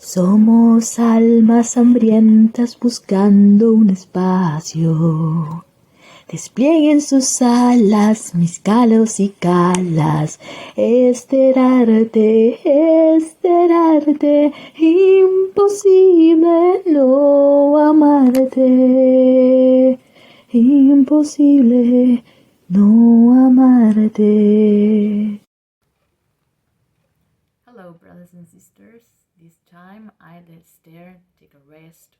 Somos almas hambrientas buscando un espacio. Desplieguen sus alas, mis calos y calas. Esterarte, imposible no amarte. Imposible no amarte. Hello, brothers and sisters. This time I let Esther take a rest.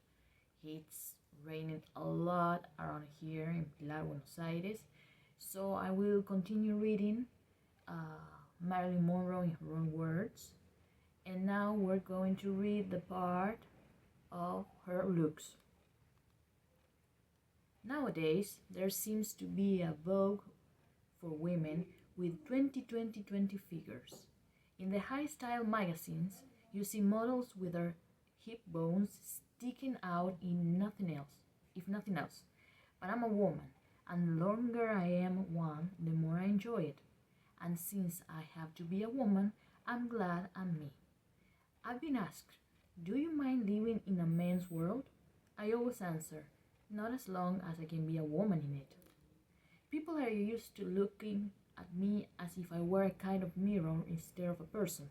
It's raining a lot around here in Pilar, Buenos Aires, so I will continue reading Marilyn Monroe in her own words. And now we're going to read the part of her looks. Nowadays, there seems to be a vogue for women with 20-20-20 figures. In the high-style magazines, you see models with their hip bones sticking out if nothing else. But I'm a woman, and the longer I am one, the more I enjoy it. And since I have to be a woman, I'm glad I'm me. I've been asked, do you mind living in a man's world? I always answer, not as long as I can be a woman in it. People are used to looking at me as if I were a kind of mirror instead of a person.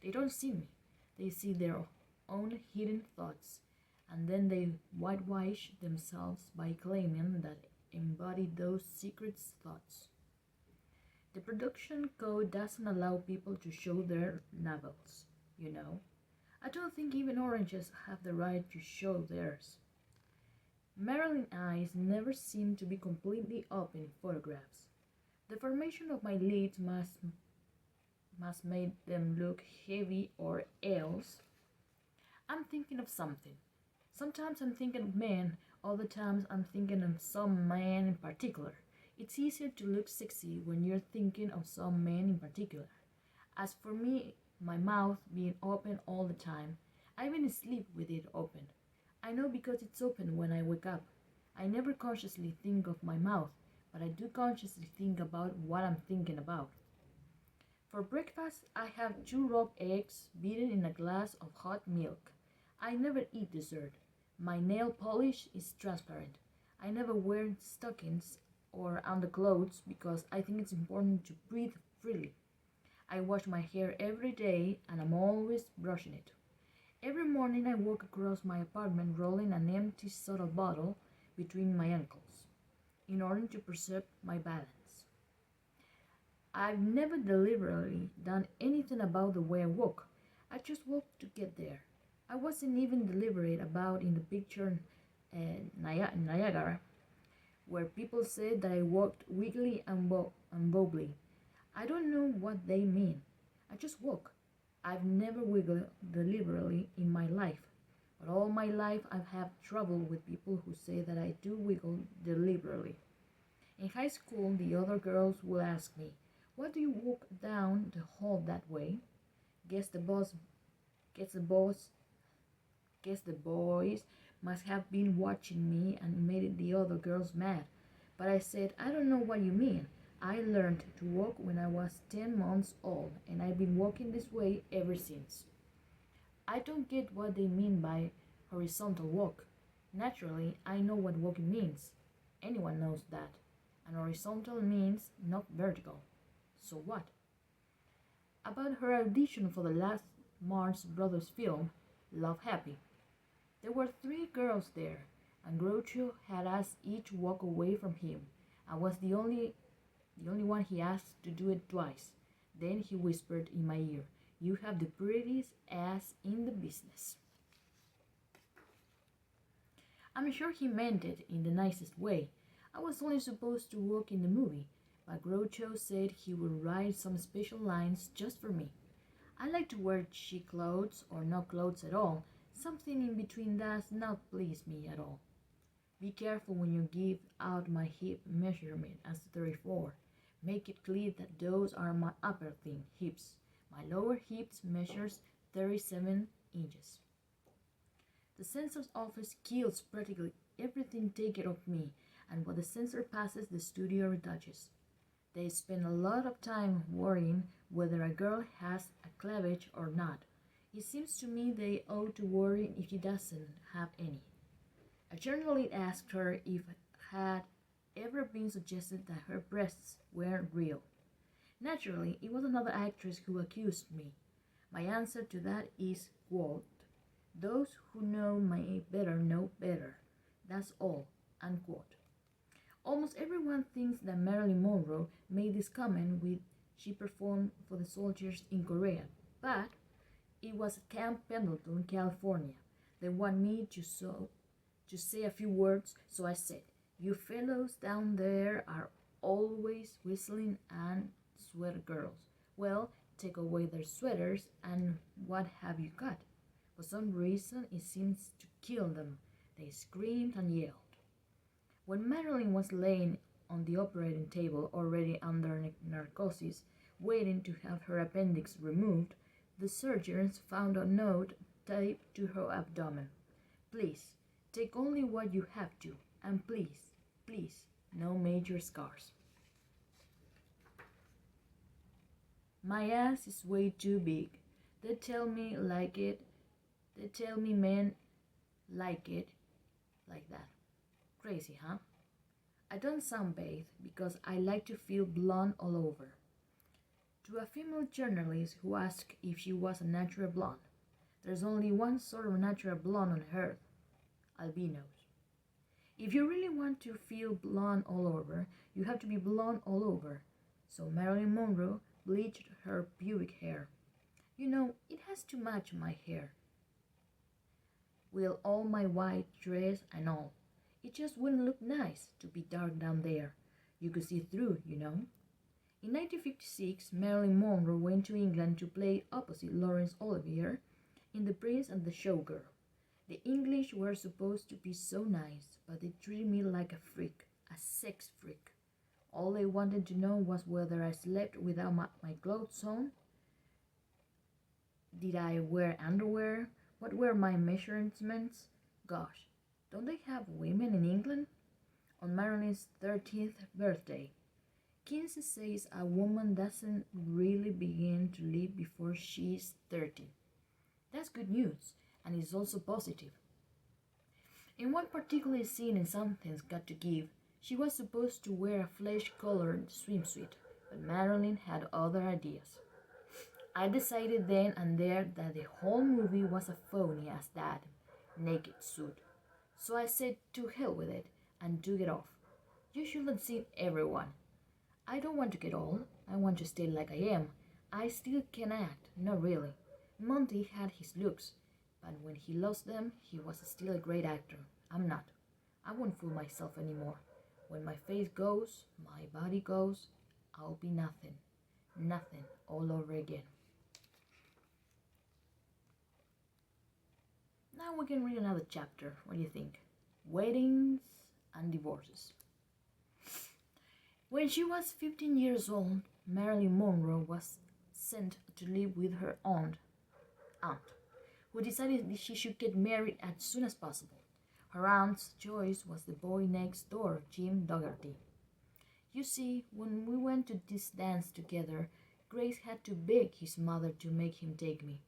They don't see me. They see their own hidden thoughts, and then they whitewash themselves by claiming that embody those secret thoughts. The production code doesn't allow people to show their navels, you know. I don't think even oranges have the right to show theirs. Marilyn's eyes never seem to be completely open in photographs. The formation of my lids must make them look heavy, or else I'm thinking of something. Sometimes I'm thinking of men, other times I'm thinking of some man in particular. It's easier to look sexy when you're thinking of some man in particular. As for me, my mouth being open all the time, I even sleep with it open. I know because it's open when I wake up. I never consciously think of my mouth, but I do consciously think about what I'm thinking about. For breakfast, I have 2 raw eggs beaten in a glass of hot milk. I never eat dessert. My nail polish is transparent. I never wear stockings or underclothes because I think it's important to breathe freely. I wash my hair every day and I'm always brushing it. Every morning I walk across my apartment rolling an empty soda bottle between my ankles in order to preserve my balance. I've never deliberately done anything about the way I walk. I just walk to get there. I wasn't even deliberate about in the picture Niagara, where people said that I walked wiggly and wobbly. I don't know what they mean. I just walk. I've never wiggled deliberately in my life, but all my life I've had trouble with people who say that I do wiggle deliberately. In high school, the other girls will ask me, "Why do you walk down the hall that way?" Guess the boys must have been watching me and made the other girls mad. But I said, "I don't know what you mean. I learned to walk when I was 10 months old, and I've been walking this way ever since." I don't get what they mean by horizontal walk. Naturally, I know what walking means. Anyone knows that. And horizontal means not vertical. So what? About her audition for the last Marx Brothers film, Love Happy. There were 3 girls there, and Groucho had us each walk away from him. I was the only one he asked to do it twice. Then he whispered in my ear, "You have the prettiest ass in the business." I'm sure he meant it in the nicest way. I was only supposed to walk in the movie, but Groucho said he would write some special lines just for me. I like to wear chic clothes or no clothes at all. Something in between does not please me at all. Be careful when you give out my hip measurement as 34. Make it clear that those are my upper hips. My lower hips measures 37 inches. The censor's office kills practically everything taken of me, and what the censor passes, the studio retouches. They spend a lot of time worrying whether a girl has a cleavage or not. It seems to me they ought to worry if she doesn't have any. A journalist asked her if it had ever been suggested that her breasts weren't real. Naturally, it was another actress who accused me. My answer to that is, quote, those who know know better. That's all, unquote. Almost everyone thinks that Marilyn Monroe made this comment when she performed for the soldiers in Korea, but it was at Camp Pendleton, California. They want me to say a few words, so I said, you fellows down there are always whistling and sweater girls. Well, take away their sweaters and what have you got? For some reason, it seems to kill them. They screamed and yelled. When Marilyn was laying on the operating table, already under narcosis, waiting to have her appendix removed, the surgeons found a note taped to her abdomen. Please, take only what you have to, and please, please, no major scars. My ass is way too big. They tell me like it. They tell me men like it like that. Crazy, huh? I don't sunbathe because I like to feel blonde all over. To a female journalist who asked if she was a natural blonde, there's only one sort of natural blonde on earth, albinos. If you really want to feel blonde all over, you have to be blonde all over. So Marilyn Monroe bleached her pubic hair. You know, it has to match my hair. With all my white dress and all. It just wouldn't look nice to be dark down there. You could see through, you know. In 1956, Marilyn Monroe went to England to play opposite Laurence Olivier in The Prince and the Showgirl. The English were supposed to be so nice, but they treated me like a freak, a sex freak. All they wanted to know was whether I slept without my clothes on. Did I wear underwear? What were my measurements? Gosh, don't they have women in England? On Marilyn's 30th birthday, Kinsey says a woman doesn't really begin to live before she's 30. That's good news, and it's also positive. In one particular scene in Something's Got to Give, she was supposed to wear a flesh-colored swimsuit, but Marilyn had other ideas. I decided then and there that the whole movie was as phony as that naked suit. So I said to hell with it and took it off. You should have seen everyone. I don't want to get old. I want to stay like I am. I still can act, not really. Monty had his looks, but when he lost them, he was still a great actor. I'm not. I won't fool myself anymore. When my face goes, my body goes, I'll be nothing. Nothing all over again. Now we can read another chapter. What do you think? Weddings and divorces. When she was 15 years old, Marilyn Monroe was sent to live with her aunt, who decided that she should get married as soon as possible. Her aunt's choice was the boy next door, Jim Dougherty. You see, when we went to this dance together, Grace had to beg his mother to make him take me.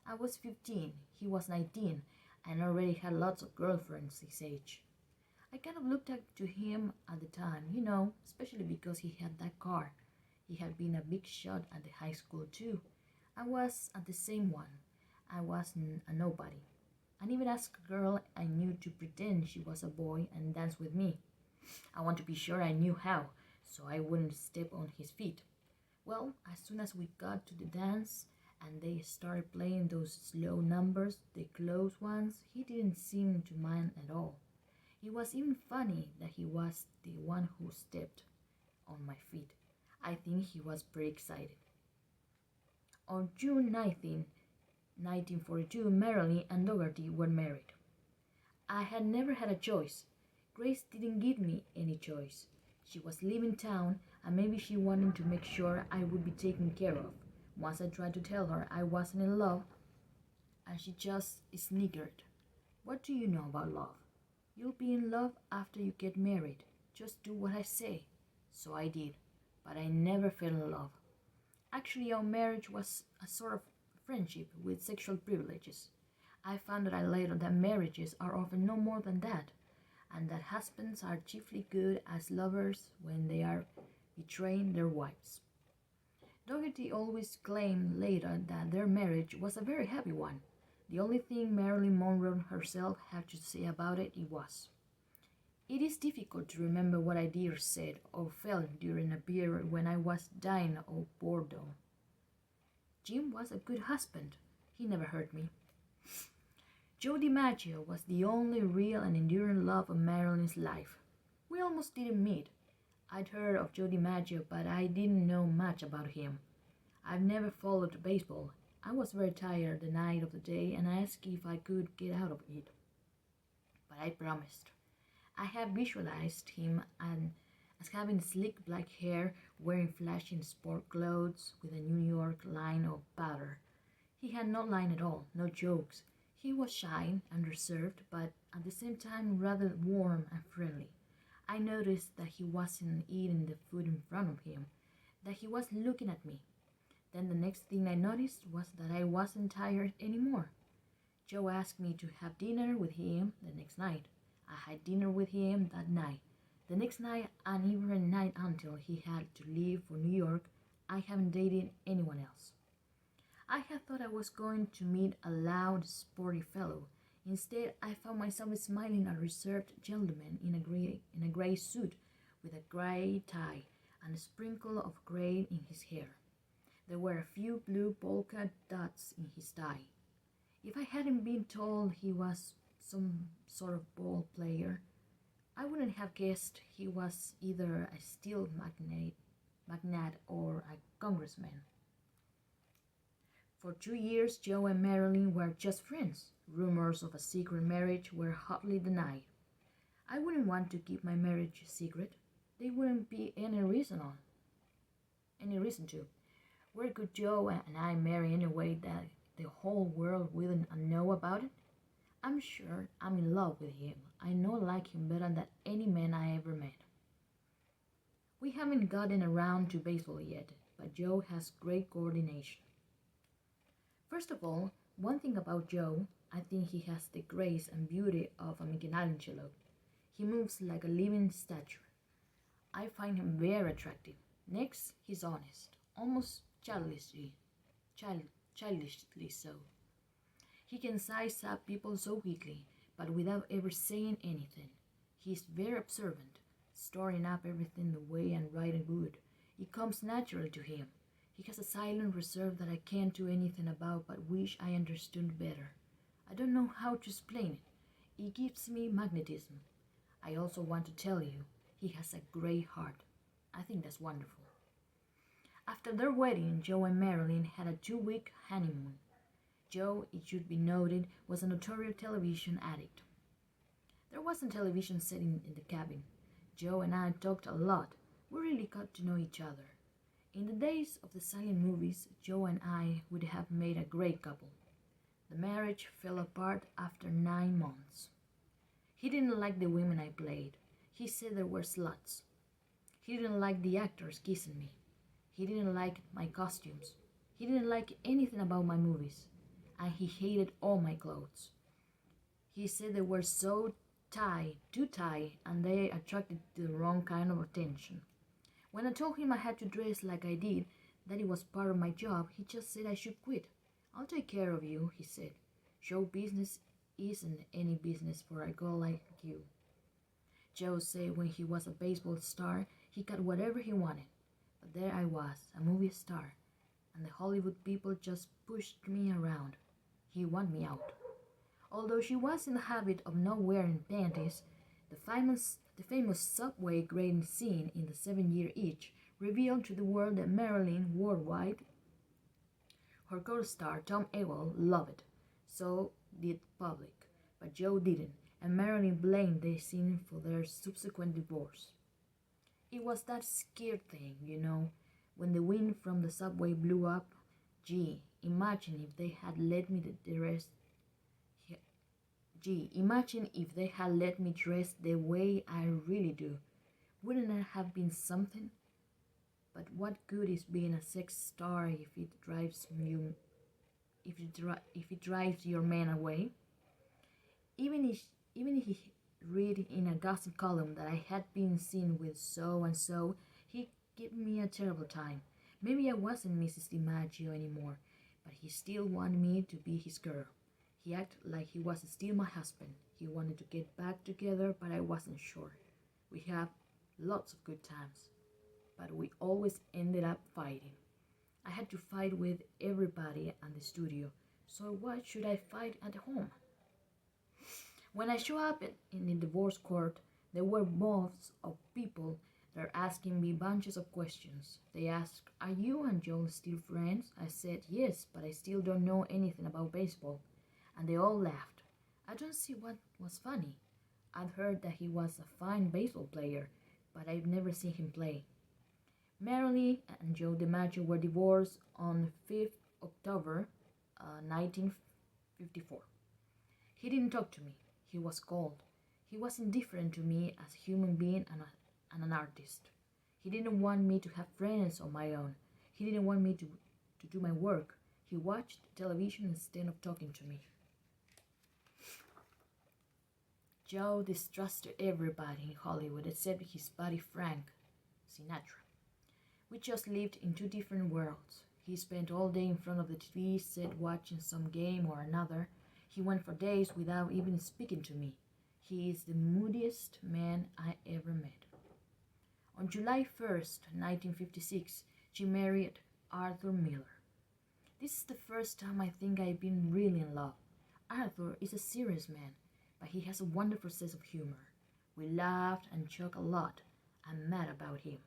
I was 15, he was 19, and already had lots of girlfriends his age. I kind of looked up to him at the time, you know, especially because he had that car. He had been a big shot at the high school too. I was at the same one. I was a nobody. I even asked a girl I knew to pretend she was a boy and dance with me. I want to be sure I knew how, so I wouldn't step on his feet. Well, as soon as we got to the dance and they started playing those slow numbers, the close ones, he didn't seem to mind at all. It was even funny that he was the one who stepped on my feet. I think he was pretty excited. On June 19, 1942, Marilyn and Dougherty were married. I had never had a choice. Grace didn't give me any choice. She was leaving town, and maybe she wanted to make sure I would be taken care of. Once I tried to tell her I wasn't in love, and she just snickered. What do you know about love? You'll be in love after you get married. Just do what I say. So I did, but I never fell in love. Actually, our marriage was a sort of friendship with sexual privileges. I found out later that marriages are often no more than that, and that husbands are chiefly good as lovers when they are betraying their wives. Dougherty always claimed later that their marriage was a very happy one. The only thing Marilyn Monroe herself had to say about it was, "It is difficult to remember what I did or said or felt during a period when I was dying of boredom. Jim was a good husband. He never hurt me." Joe DiMaggio was the only real and enduring love of Marilyn's life. We almost didn't meet. I'd heard of Joe DiMaggio, but I didn't know much about him. I've never followed baseball. I was very tired the night of the day and I asked if I could get out of it. But I promised. I have visualized him as having slick black hair, wearing flashing sport clothes with a New York line of powder. He had no line at all, no jokes. He was shy and reserved, but at the same time rather warm and friendly. I noticed that he wasn't eating the food in front of him, that he was looking at me. Then the next thing I noticed was that I wasn't tired anymore. Joe asked me to have dinner with him the next night. I had dinner with him that night. The next night and every night until he had to leave for New York, I haven't dated anyone else. I had thought I was going to meet a loud, sporty fellow. Instead, I found myself smiling at a reserved gentleman in a gray suit with a gray tie and a sprinkle of gray in his hair. There were a few blue polka dots in his tie. If I hadn't been told he was some sort of ball player, I wouldn't have guessed he was either a steel magnate or a congressman. For 2 years, Joe and Marilyn were just friends. Rumors of a secret marriage were hotly denied. I wouldn't want to keep my marriage a secret. There wouldn't be any reason to. Where could Joe and I marry in a way that the whole world wouldn't know about it? I'm sure I'm in love with him. I know I like him better than any man I ever met. We haven't gotten around to baseball yet, but Joe has great coordination. First of all, one thing about Joe, I think he has the grace and beauty of a Michelangelo. He moves like a living statue. I find him very attractive. Next, he's honest, almost childishly so. He can size up people so quickly, but without ever saying anything. He's very observant, storing up everything the way and writing would. It comes naturally to him. He has a silent reserve that I can't do anything about but wish I understood better. I don't know how to explain it. It gives me magnetism. I also want to tell you, he has a great heart. I think that's wonderful. After their wedding, Joe and Marilyn had a 2-week honeymoon. Joe, it should be noted, was a notorious television addict. There wasn't television set in the cabin. Joe and I talked a lot. We really got to know each other. In the days of the silent movies, Joe and I would have made a great couple. The marriage fell apart after 9 months. He didn't like the women I played. He said they were sluts. He didn't like the actors kissing me. He didn't like my costumes. He didn't like anything about my movies. And he hated all my clothes. He said they were so too tight, and they attracted the wrong kind of attention. When I told him I had to dress like I did, that it was part of my job, he just said I should quit. "I'll take care of you," he said. "Show business isn't any business for a girl like you." Joe said when he was a baseball star, he got whatever he wanted. But there I was, a movie star, and the Hollywood people just pushed me around. He wanted me out. Although she was in the habit of not wearing panties, the famous subway grading scene in the 7-Year Itch revealed to the world that Marilyn worldwide, her co-star Tom Ewell, loved it. So did the public, but Joe didn't, and Marilyn blamed the scene for their subsequent divorce. It was that scared thing, when the wind from the subway blew up. Gee, imagine if they had let me dress the way I really do. Wouldn't it have been something? But what good is being a sex star if it drives you if it drives your man away. Even if he read in a gossip column that I had been seen with so and so, he gave me a terrible time. Maybe I wasn't Mrs. DiMaggio anymore, but he still wanted me to be his girl. He acted like he was still my husband. He wanted to get back together, but I wasn't sure. We had lots of good times, but we always ended up fighting. I had to fight with everybody at the studio, so why should I fight at home? When I show up in the divorce court, there were mobs of people there asking me bunches of questions. They asked, "Are you and Joel still friends?" I said, "Yes, but I still don't know anything about baseball." And they all laughed. I don't see what was funny. I'd heard that he was a fine baseball player, but I've never seen him play. Marilyn and Joe DiMaggio were divorced on 5th October 1954. He didn't talk to me. He was cold. He was indifferent to me as a human being and an artist. He didn't want me to have friends on my own. He didn't want me to do my work. He watched television instead of talking to me. Joe distrusted everybody in Hollywood except his buddy Frank Sinatra. We just lived in two different worlds. He spent all day in front of the TV set watching some game or another. He went for days without even speaking to me. He is the moodiest man I ever met. On July 1st, 1956, she married Arthur Miller. This is the first time I think I've been really in love. Arthur is a serious man, but he has a wonderful sense of humor. We laughed and joked a lot. I'm mad about him.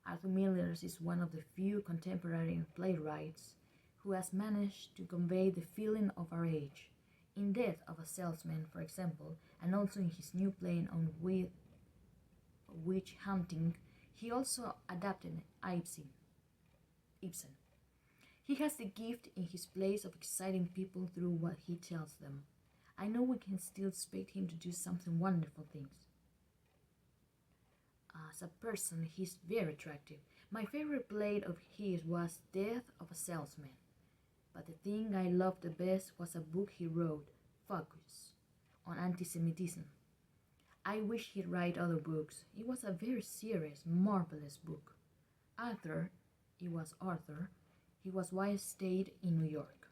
Arthur Miller is one of the few contemporary playwrights who has managed to convey the feeling of our age. In Death of a Salesman, for example, and also in his new play on witch hunting, he also adapted Ibsen. He has the gift in his plays of exciting people through what he tells them. I know we can still expect him to do something wonderful things. As a person, he's very attractive. My favorite play of his was Death of a Salesman. But the thing I loved the best was a book he wrote, Focus, on anti-Semitism. I wish he'd write other books. It was a very serious, marvelous book. He was why I stayed in New York.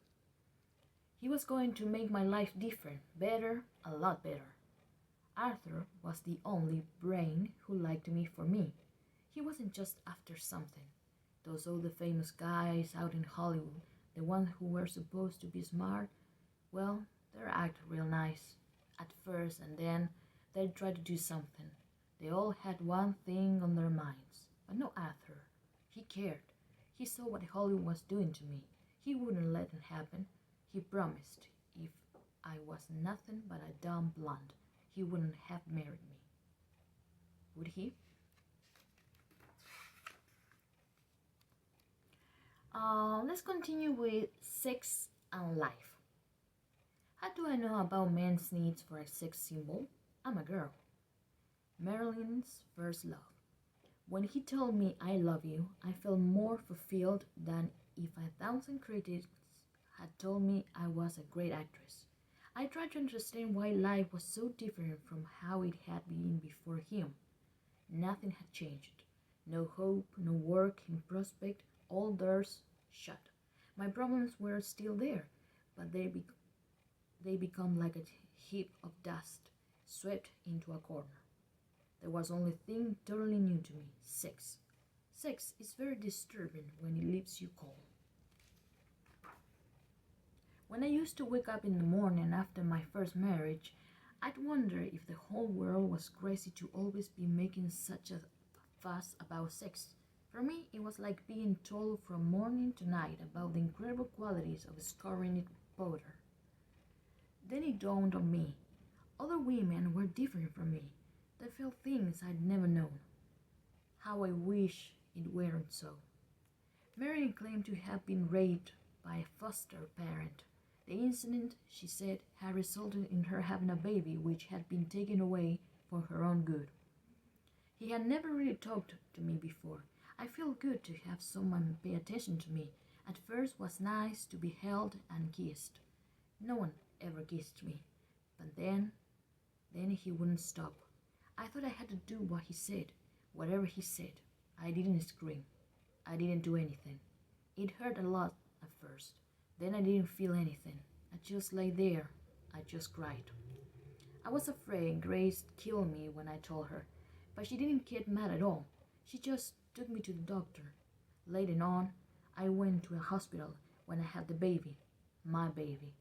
He was going to make my life different, better, a lot better. Arthur was the only brain who liked me for me. He wasn't just after something. Those other famous guys out in Hollywood, the ones who were supposed to be smart, well, they act real nice at first and then they try to do something. They all had one thing on their minds. But no Arthur. He cared. He saw what Hollywood was doing to me. He wouldn't let it happen. He promised if I was nothing but a dumb blonde, he wouldn't have married me. Would he? Let's continue with sex and life. How do I know about men's needs for a sex symbol? I'm a girl. Marilyn's first love. When he told me I love you, I felt more fulfilled than if 1,000 critics had told me I was a great actress. I tried to understand why life was so different from how it had been before him. Nothing had changed. No hope, no work in prospect, all doors shut. My problems were still there, but they become like a heap of dust swept into a corner. There was only thing totally new to me, sex. Sex is very disturbing when it leaves you cold. When I used to wake up in the morning after my first marriage, I'd wonder if the whole world was crazy to always be making such a fuss about sex. For me, it was like being told from morning to night about the incredible qualities of scoring powder. Then it dawned on me. Other women were different from me. They felt things I'd never known. How I wish it weren't so. Mary claimed to have been raped by a foster parent. The incident, she said, had resulted in her having a baby which had been taken away for her own good. He had never really talked to me before. I feel good to have someone pay attention to me, At first was nice to be held and kissed. No one ever kissed me, but then he wouldn't stop. I thought I had to do what he said, whatever he said. I didn't scream. I didn't do anything. It hurt a lot at first. Then I didn't feel anything. I just lay there. I just cried. I was afraid Grace killed me when I told her, but she didn't get mad at all. She just took me to the doctor. Later on, I went to a hospital when I had the baby, my baby.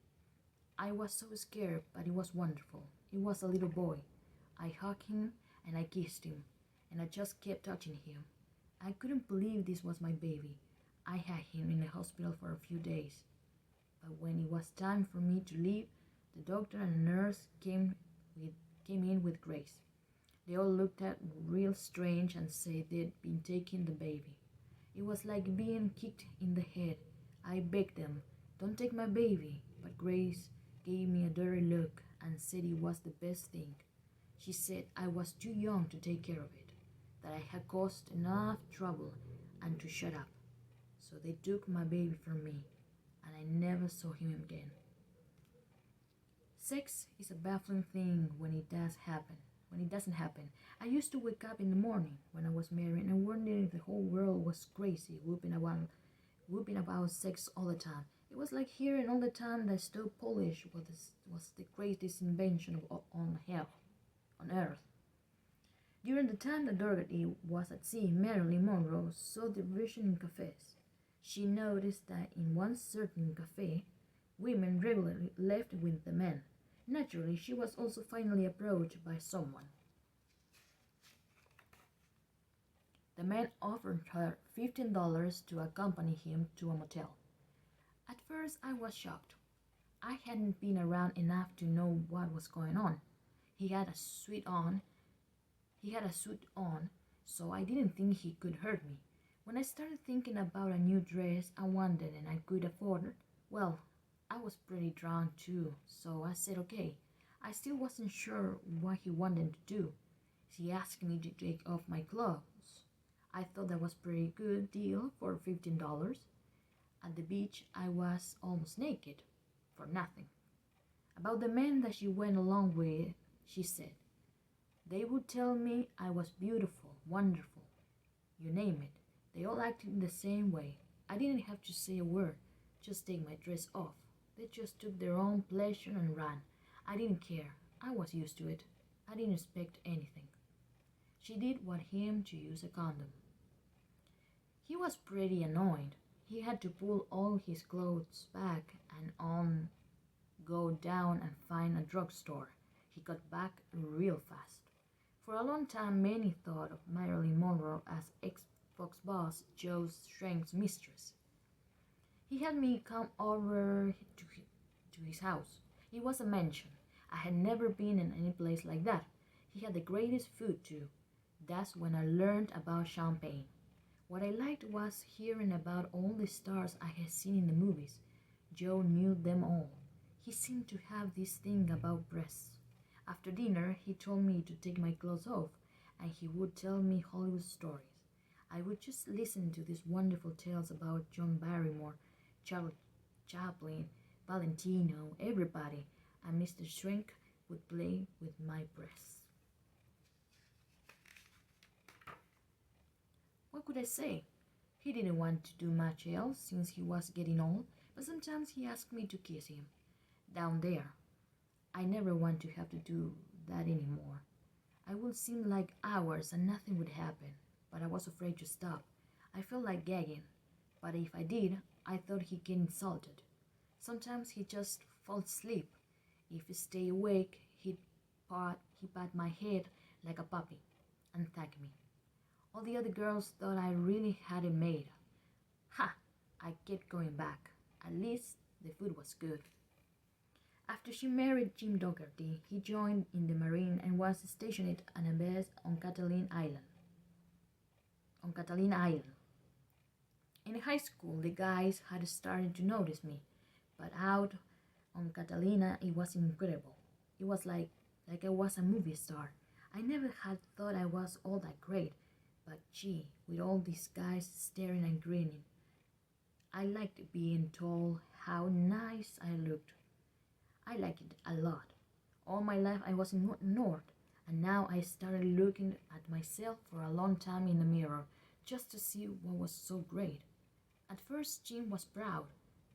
I was so scared, but it was wonderful. It was a little boy. I hugged him and I kissed him, and I just kept touching him. I couldn't believe this was my baby. I had him in the hospital for a few days. But when it was time for me to leave, the doctor and the nurse came in with Grace. They all looked at me real strange and said they'd been taking the baby. It was like being kicked in the head. I begged them, "Don't take my baby," but Grace gave me a dirty look and said it was the best thing. She said I was too young to take care of it, that I had caused enough trouble, and to shut up. So they took my baby from me, and I never saw him again. Sex is a baffling thing when it doesn't happen. I used to wake up in the morning when I was married and wondering if the whole world was crazy, whooping about sex all the time. It was like hearing all the time that stove polish was the greatest invention on earth. During the time that Dorothy was at sea, Marilyn Monroe saw the version in cafes. She noticed that in one certain cafe, women regularly left with the men. Naturally, she was also finally approached by someone. The man offered her $15 to accompany him to a motel. At first, I was shocked. I hadn't been around enough to know what was going on. He had a suit on, so I didn't think he could hurt me. When I started thinking about a new dress I wanted and I could afford it, well, I was pretty drunk too, so I said okay. I still wasn't sure what he wanted to do. He asked me to take off my clothes. I thought that was a pretty good deal for $15. At the beach, I was almost naked, for nothing. About the men that she went along with, she said, they would tell me I was beautiful, wonderful, you name it. They all acted the same way. I didn't have to say a word, just take my dress off. They just took their own pleasure and ran. I didn't care. I was used to it. I didn't expect anything. She did want him to use a condom. He was pretty annoyed. He had to pull all his clothes back and go down and find a drugstore. He got back real fast. For a long time, many thought of Marilyn Monroe as ex-Fox boss Joe Schrank's mistress. He had me come over to his house. It was a mansion. I had never been in any place like that. He had the greatest food too. That's when I learned about champagne. What I liked was hearing about all the stars I had seen in the movies. Joe knew them all. He seemed to have this thing about breasts. After dinner, he told me to take my clothes off, and he would tell me Hollywood stories. I would just listen to these wonderful tales about John Barrymore, Charlie Chaplin, Valentino, everybody, and Mr. Shrink would play with my breasts. What could I say? He didn't want to do much else since he was getting old, but sometimes he asked me to kiss him. Down there. I never want to have to do that anymore. I would seem like hours and nothing would happen, but I was afraid to stop. I felt like gagging, but if I did, I thought he'd get insulted. Sometimes he'd just fall asleep. If he stayed awake, he'd pat my head like a puppy and thank me. All the other girls thought I really had it made. Ha! I kept going back. At least the food was good. After she married Jim Dougherty, he joined in the Marine and was stationed at a base on Catalina Island. In high school, the guys had started to notice me, but out on Catalina, it was incredible. It was like I was a movie star. I never had thought I was all that great, but gee, with all these guys staring and grinning, I liked being told how nice I looked. I liked it a lot. All my life I was ignored, and now I started looking at myself for a long time in the mirror just to see what was so great. At first, Jim was proud,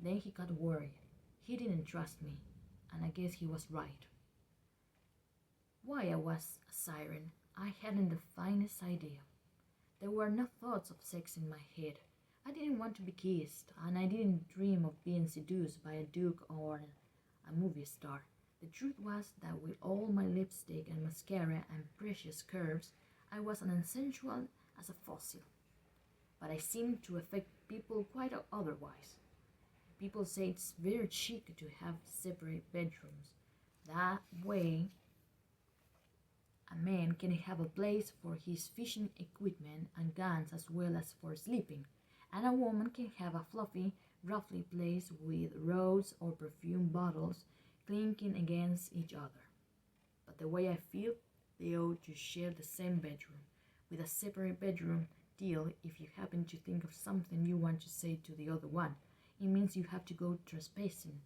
then he got worried. He didn't trust me, and I guess he was right. Why I was a siren, I hadn't the finest idea. There were no thoughts of sex in my head. I didn't want to be kissed, and I didn't dream of being seduced by a duke or a movie star. The truth was that with all my lipstick and mascara and precious curves, I was as unsensual as a fossil. But I seemed to affect people quite otherwise. People say it's very chic to have separate bedrooms. That way, a man can have a place for his fishing equipment and guns as well as for sleeping, and a woman can have a fluffy, roughly place with rose or perfume bottles clinking against each other. But the way I feel, they ought to share the same bedroom, with a separate bedroom deal if you happen to think of something you want to say to the other one. It means you have to go trespassing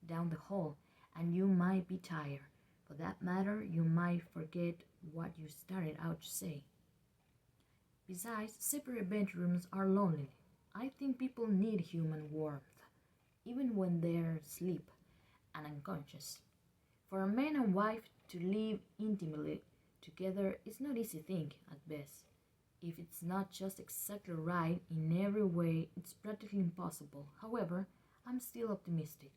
down the hall, and you might be tired. For that matter, you might forget what you started out to say. Besides, separate bedrooms are lonely. I think people need human warmth, even when they're asleep and unconscious. For a man and wife to live intimately together is not easy thing at best. If it's not just exactly right in every way, it's practically impossible. However, I'm still optimistic.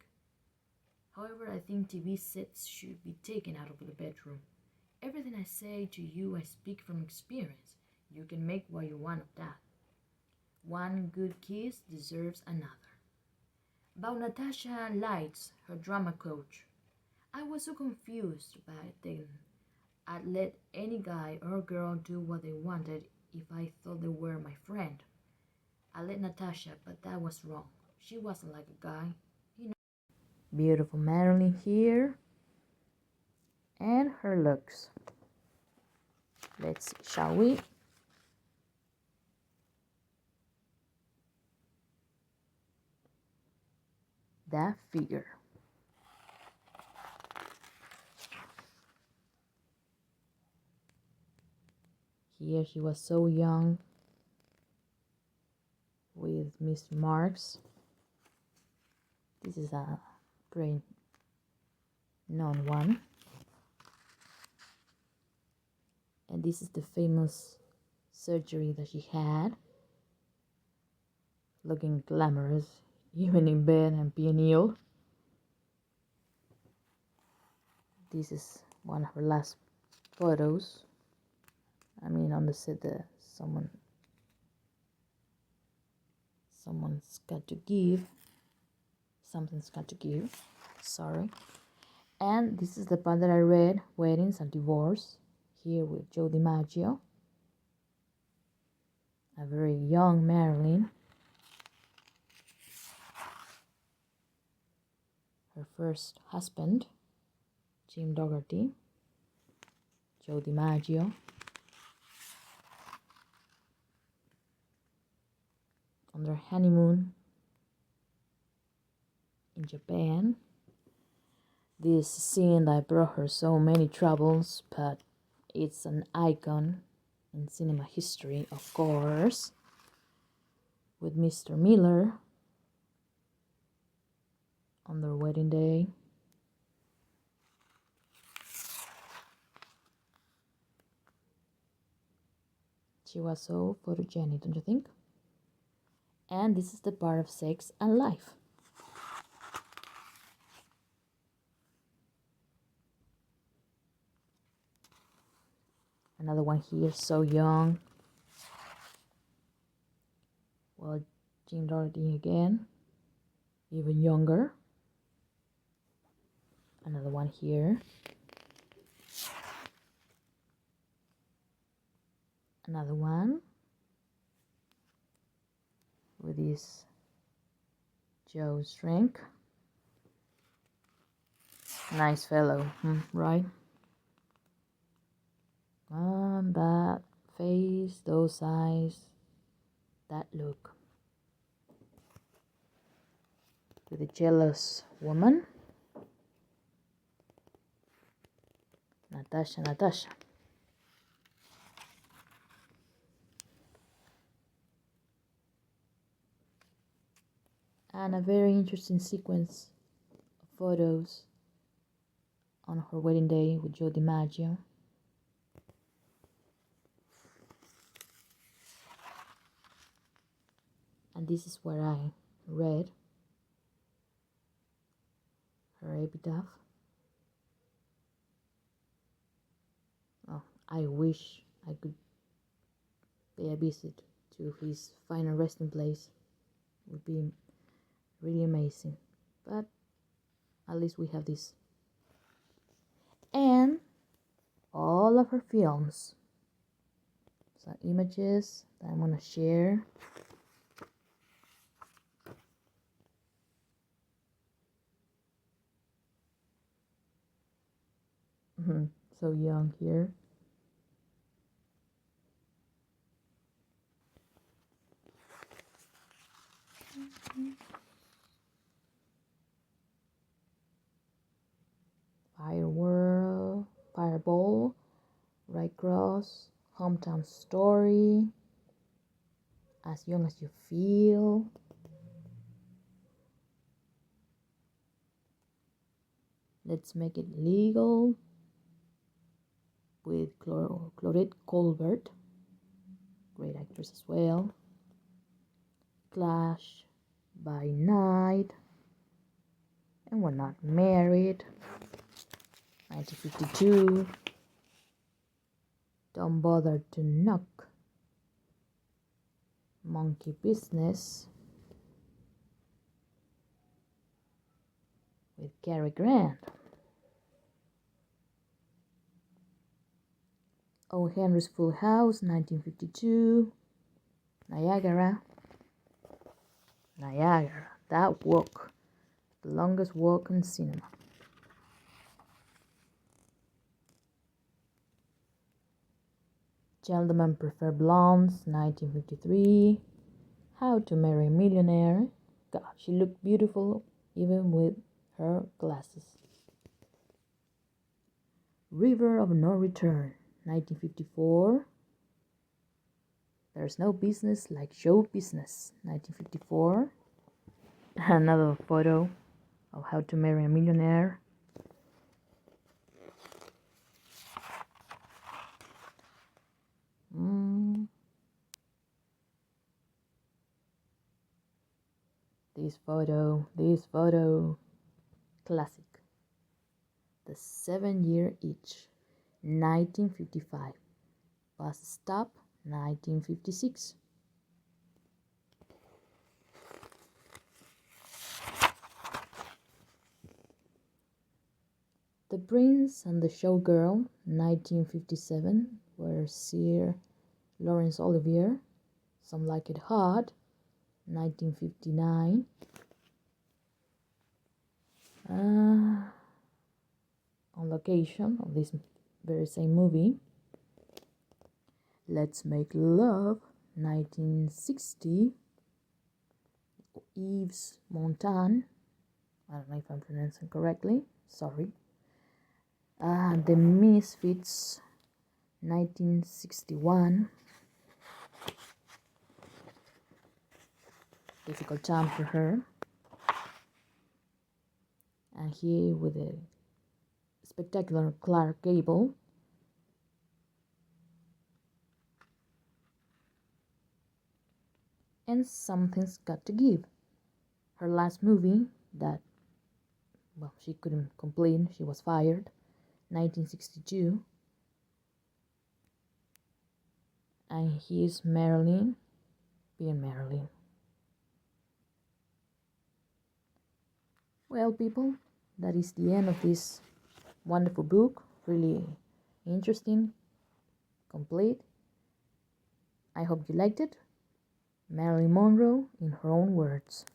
However, I think TV sets should be taken out of the bedroom. Everything I say to you, I speak from experience. You can make what you want of that. One good kiss deserves another. About Natasha Lights, her drama coach. I was so confused by then. I'd let any guy or girl do what they wanted if I thought they were my friend. I let Natasha, but that was wrong. She wasn't like a guy. Beautiful Marilyn here. And her looks. Let's see, shall we? That figure. Here she was so young with Mr. Marks. This is a great known one. And this is the famous surgery that she had. Looking glamorous, even in bed and being ill. This is one of her last photos. I mean, on the set that someone's got to give. Something's got to give. Sorry. And this is the part that I read, Weddings and Divorce, here with Joe DiMaggio. A very young Marilyn. Her first husband, Jim Dougherty, Joe DiMaggio. On their honeymoon in Japan. This scene that brought her so many troubles, but it's an icon in cinema history, of course, with Mr. Miller on their wedding day. She was so photogenic, don't you think? And this is the part of sex and life. Another one here, so young. Well, Jim Doherty again, even younger. Another one here. Another one with this Joe Strink. Nice fellow, right? That face, those eyes, that look. with a jealous woman. Natasha. And a very interesting sequence of photos on her wedding day with Joe DiMaggio. And this is what I read, her epitaph. Oh, I wish I could pay a visit to his final resting place. It would be really amazing. But at least we have this. And all of her films. Some images that I'm gonna share. So young here. Fireball, Right Cross, Hometown Story, As Young as You Feel, Let's Make It Legal with Claudette Colbert, great actress as well, Clash by Night, and We're Not Married, 1952, Don't Bother to Knock, Monkey Business with Cary Grant, O. Henry's Full House, 1952, Niagara, that walk, the longest walk in cinema. Gentlemen Prefer Blondes, 1953, How to Marry a Millionaire. God, she looked beautiful even with her glasses. River of No Return, 1954. There's No Business Like Show Business, 1954. Another photo of How to Marry a Millionaire. This photo, classic. The 7-Year Itch, 1955. Bus Stop, 1956. The Prince and the Showgirl, 1957, where Sir Laurence Olivier, Some Like It Hot, 1959. On location of this very same movie, Let's Make Love, 1960, Yves Montand, I don't know if I'm pronouncing correctly, sorry. The Misfits, 1961, difficult time for her. And here with a spectacular Clark Gable. And Something's Got to Give, her last movie that, well, she couldn't complete, she was fired, 1962. And here's Marilyn being Marilyn. Well, people, that is the end of this wonderful book. Really interesting, complete. I hope you liked it. Marilyn Monroe in her own words.